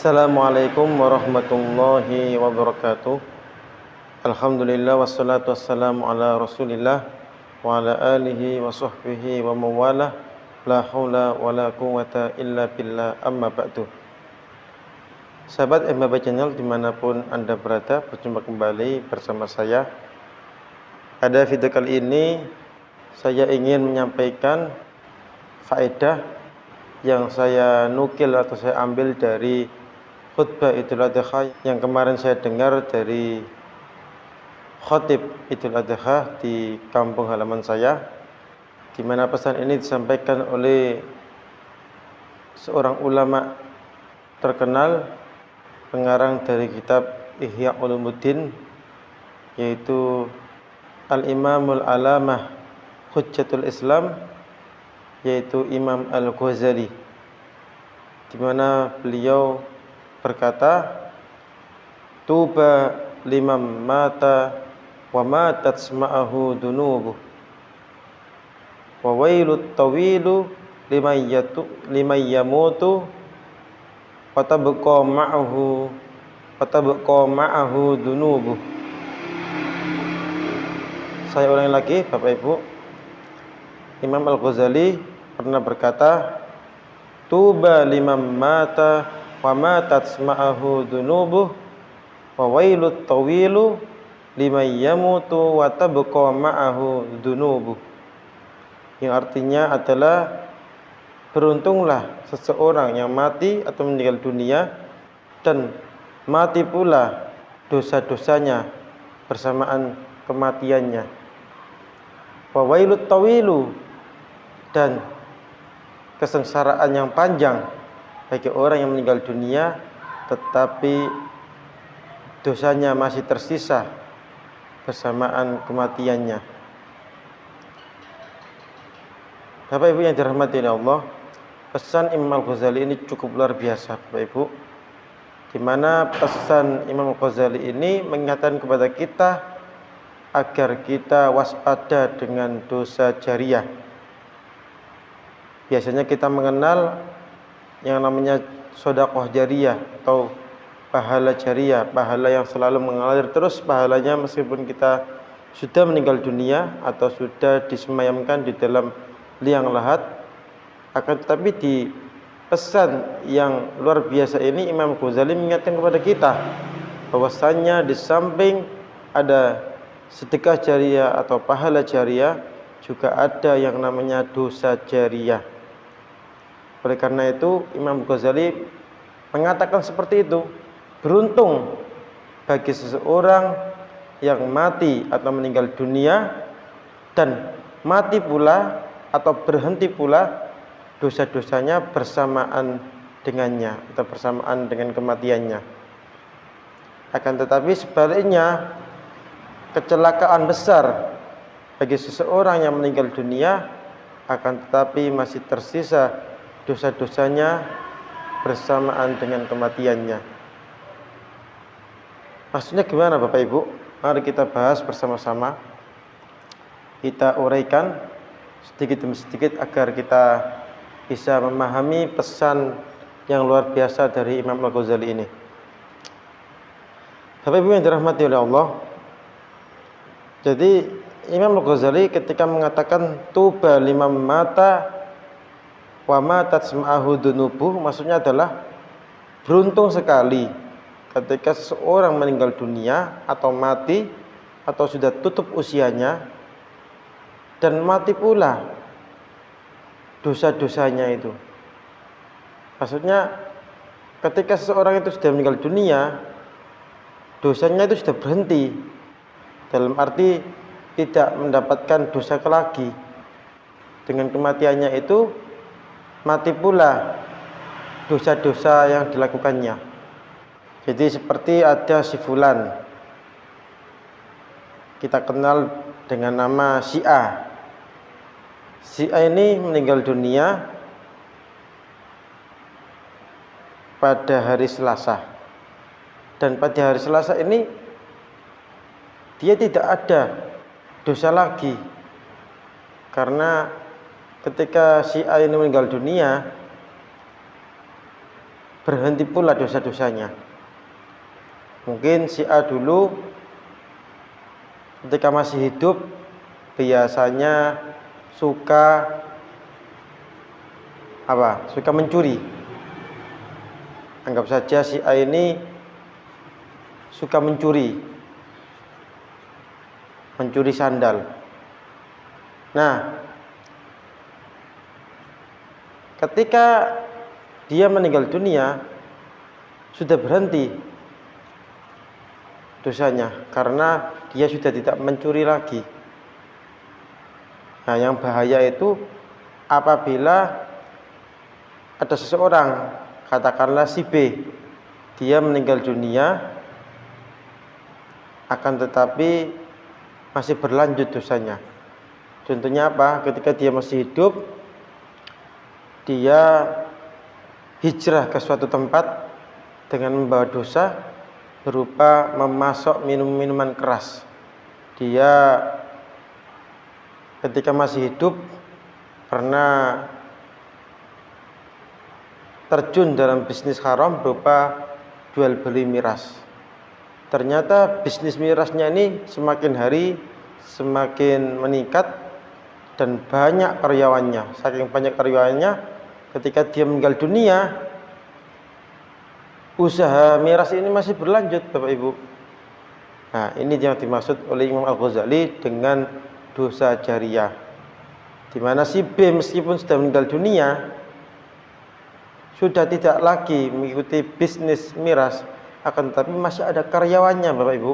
Assalamualaikum warahmatullahi wabarakatuh. Alhamdulillah wassalatu wassalamu ala Rasulillah wa ala alihi wa sahbihi wa mawalah. La haula wala quwwata illa billah, amma ba'du. Sahabat MBB Channel dimanapun Anda berada, berjumpa kembali bersama saya. Pada video kali ini saya ingin menyampaikan faedah yang saya nukil atau saya ambil dari khutbah Idul Adha yang kemarin saya dengar dari khotib Idul Adha di kampung halaman saya, di mana pesan ini disampaikan oleh seorang ulama terkenal, pengarang dari kitab Ihya Ulumuddin, yaitu Al-Imamul Alamah Hujjatul Islam, yaitu Imam Al-Ghazali, di mana beliau berkata, tuba liman mata wa matat ma'ahu dunubuh wa wailut tawilu liman yamutu wa tabqa ma'ahu dunubuh. Saya ulangi lagi Bapak Ibu. Imam Al-Ghazali pernah berkata, tuba liman mata wa matat ma'ahu dunubuh wa wailut tawilu liman yamutu wa tabqa ma'ahu dunubuh. Yang artinya adalah, beruntunglah seseorang yang mati atau meninggal dunia dan mati pula dosa-dosanya bersamaan kematiannya. Wa wailut tawilu, dan kesengsaraan yang panjang bagi orang yang meninggal dunia tetapi dosanya masih tersisa bersamaan kematiannya. Bapak Ibu yang dirahmati oleh Allah, pesan Imam Al-Ghazali ini cukup luar biasa Bapak Ibu, di mana pesan Imam Al-Ghazali ini mengingatkan kepada kita agar kita waspada dengan dosa jariyah. Biasanya kita mengenal yang namanya sedekah jariyah atau pahala jariyah, pahala yang selalu mengalir terus pahalanya meskipun kita sudah meninggal dunia atau sudah disemayamkan di dalam liang lahat. Akan tetapi di pesan yang luar biasa ini Imam Ghazali mengingatkan kepada kita bahwasannya di samping ada sedekah jariyah atau pahala jariyah, juga ada yang namanya dosa jariyah. Oleh karena itu Imam Ghazali mengatakan seperti itu. Beruntung bagi seseorang yang mati atau meninggal dunia dan mati pula atau berhenti pula dosa-dosanya bersamaan dengannya atau bersamaan dengan kematiannya. Akan tetapi sebaliknya, kecelakaan besar bagi seseorang yang meninggal dunia akan tetapi masih tersisa dosa-dosanya bersamaan dengan kematiannya. Maksudnya gimana Bapak Ibu? Mari kita bahas bersama-sama. Kita uraikan sedikit demi sedikit agar kita bisa memahami pesan yang luar biasa dari Imam Al-Ghazali ini. Bapak Ibu yang dirahmati oleh Allah, jadi Imam Al-Ghazali ketika mengatakan tuba liman mata wa matat ma'ahu dunubuh, maksudnya adalah beruntung sekali ketika seseorang meninggal dunia atau mati atau sudah tutup usianya dan mati pula dosa-dosanya itu. Maksudnya ketika seseorang itu sudah meninggal dunia, dosanya itu sudah berhenti, dalam arti tidak mendapatkan dosa lagi. Dengan kematiannya itu mati pula dosa-dosa yang dilakukannya. Jadi seperti ada si fulan, kita kenal dengan nama si A. Si A ini meninggal dunia pada hari Selasa, dan pada hari Selasa ini dia tidak ada dosa lagi, karena ketika si A ini meninggal dunia, berhenti pula dosa-dosanya. Mungkin si A dulu ketika masih hidup biasanya suka suka mencuri. Anggap saja si A ini suka mencuri sandal. Nah, ketika dia meninggal dunia sudah berhenti dosanya karena dia sudah tidak mencuri lagi. Nah, yang bahaya itu apabila ada seseorang, katakanlah si B, dia meninggal dunia akan tetapi masih berlanjut dosanya. Contohnya apa? Ketika dia masih hidup, dia hijrah ke suatu tempat dengan membawa dosa berupa memasok minuman keras. Dia ketika masih hidup pernah terjun dalam bisnis haram berupa jual beli miras. Ternyata bisnis mirasnya ini semakin hari semakin meningkat dan banyak karyawannya. Saking banyak karyawannya, ketika dia meninggal dunia, usaha miras ini masih berlanjut, Bapak Ibu. Nah, ini yang dimaksud oleh Imam Al-Ghazali dengan dosa jariyah, di mana si B meskipun sudah meninggal dunia, sudah tidak lagi mengikuti bisnis miras, akan tetapi masih ada karyawannya, Bapak Ibu.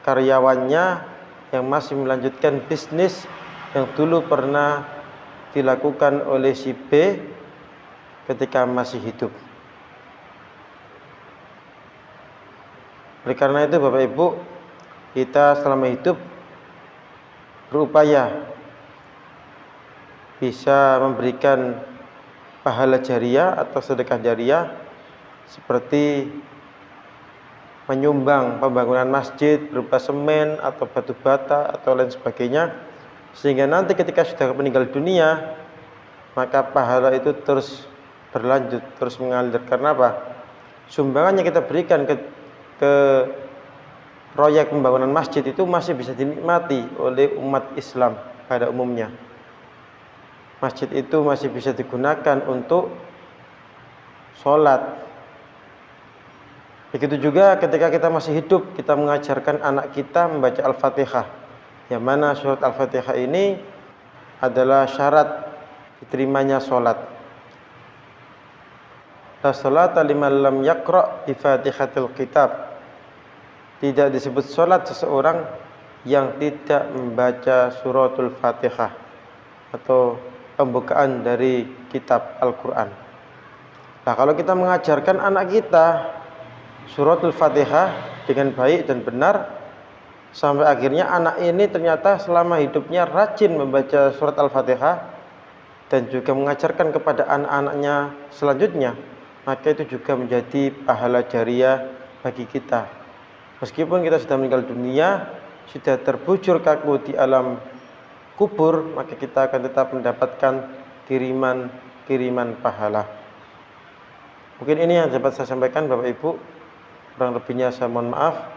Karyawannya yang masih melanjutkan bisnis yang dulu pernah dilakukan oleh si B ketika masih hidup. Oleh karena itu Bapak Ibu, kita selama hidup berupaya bisa memberikan pahala jariyah atau sedekah jariyah seperti menyumbang pembangunan masjid berupa semen atau batu bata atau lain sebagainya, sehingga nanti ketika sudah meninggal dunia maka pahala itu terus berlanjut, terus mengalir. Karena apa? Sumbangan yang kita berikan ke proyek pembangunan masjid itu masih bisa dinikmati oleh umat Islam pada umumnya. Masjid itu masih bisa digunakan untuk sholat. Begitu juga ketika kita masih hidup, kita mengajarkan anak kita membaca Al-Fatihah, yang mana surat Al-Fatihah ini adalah syarat diterimanya sholat. La sholata liman lam yaqra' bi Fatihatil Kitab. Tidak disebut sholat seseorang yang tidak membaca suratul Fatihah atau pembukaan dari kitab Al-Quran. Nah, kalau kita mengajarkan anak kita suratul Fatihah dengan baik dan benar, sampai akhirnya anak ini ternyata selama hidupnya rajin membaca surat Al-Fatihah dan juga mengajarkan kepada anak-anaknya selanjutnya, maka itu juga menjadi pahala jariyah bagi kita. Meskipun kita sudah meninggal dunia, sudah terbujur kaku di alam kubur, maka kita akan tetap mendapatkan kiriman pahala. Mungkin ini yang dapat saya sampaikan Bapak Ibu. Kurang lebihnya saya mohon maaf.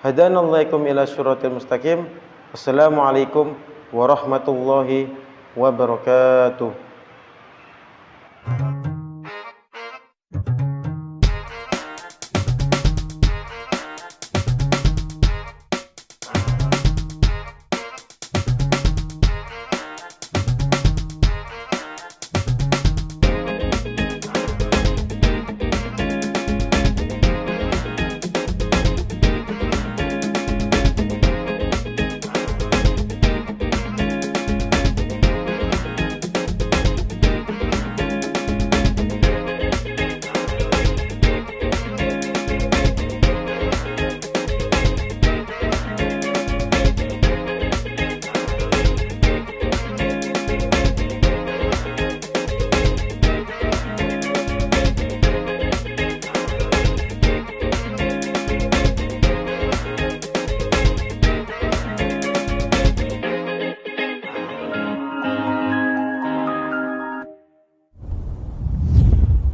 Hadanallahu ila syiratil mustaqim. Wassalamualaikum warahmatullahi wabarakatuh.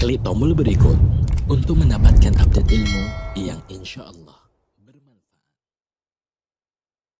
Klik tombol berikut untuk mendapatkan update ilmu yang insya Allah